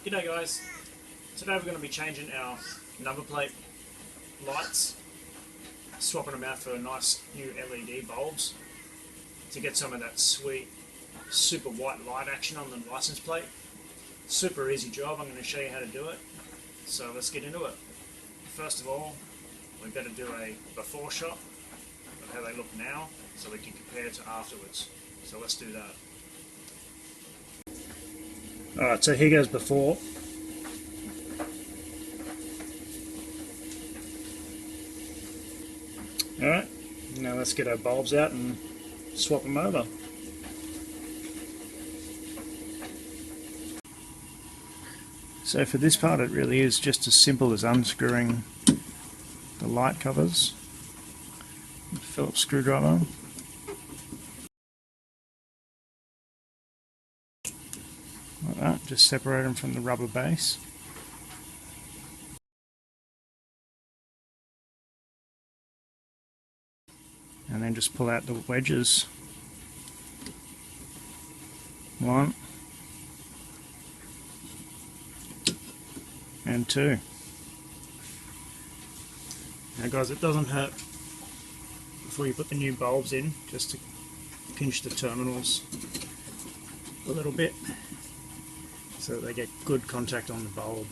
G'day guys, today we're going to be changing our number plate lights, swapping them out for nice new LED bulbs to get some of that sweet super white light action on the license plate. Super easy job, I'm going to show you how to do it, so let's get into it. First of all, we've got to do a before shot of how they look now so we can compare to afterwards, so let's do that. Alright, so here goes before. Alright, now let's get our bulbs out and swap them over. So for this part it really is just as simple as unscrewing the light covers with a Phillips screwdriver. Like that, just separate them from the rubber base. And then just pull out the wedges. 1 and 2. Now guys, it doesn't hurt before you put the new bulbs in, just to pinch the terminals a little bit so that they get good contact on the bulb,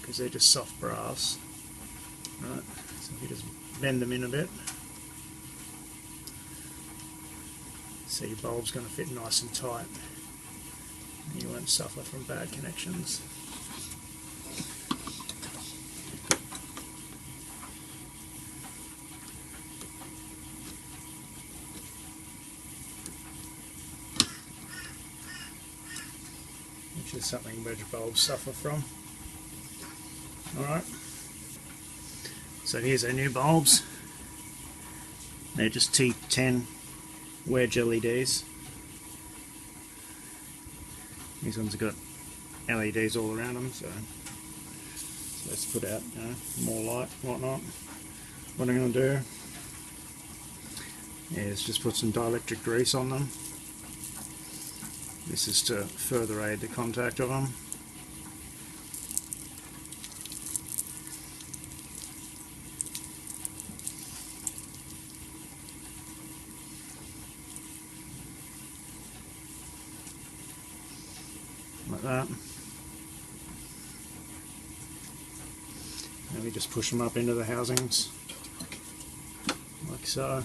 because they're just soft brass. Right, so if you just bend them in a bit, so your bulb's going to fit nice and tight and you won't suffer from bad connections. Which is something wedge bulbs suffer from. Alright, so here's our new bulbs. They're just T10 wedge LEDs. These ones have got LEDs all around them, so let's put out more light and whatnot. What I'm going to do is just put some dielectric grease on them. This is to further aid the contact of them. Like that. And we just push them up into the housings, like so.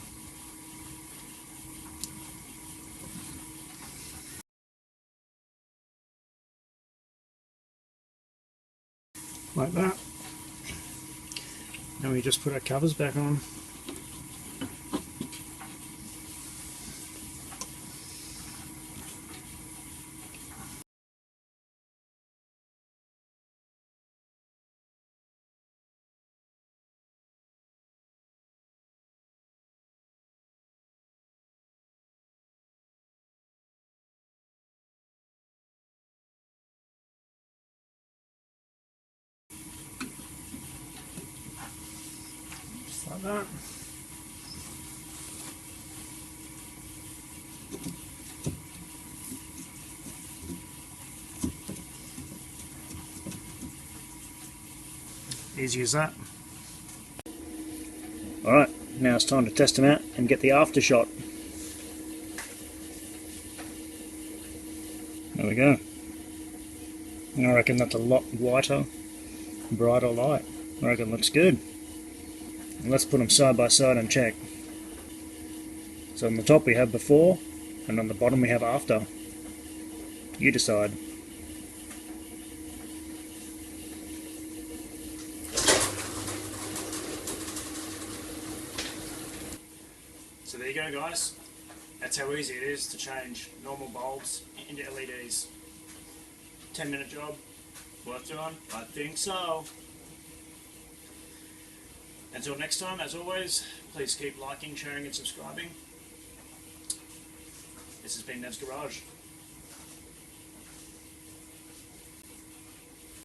Like that. And we just put our covers back on. Like that. Easy as that. Alright, now it's time to test them out and get the after shot. There we go. I reckon that's a lot whiter, brighter light. I reckon it looks good. And let's put them side by side and check. So on the top we have before, and on the bottom we have after. You decide. So there you go guys. That's how easy it is to change normal bulbs into LEDs. 10-minute job. Worth doing? I think so. Until next time, as always, please keep liking, sharing and subscribing. This has been Nev's Garage.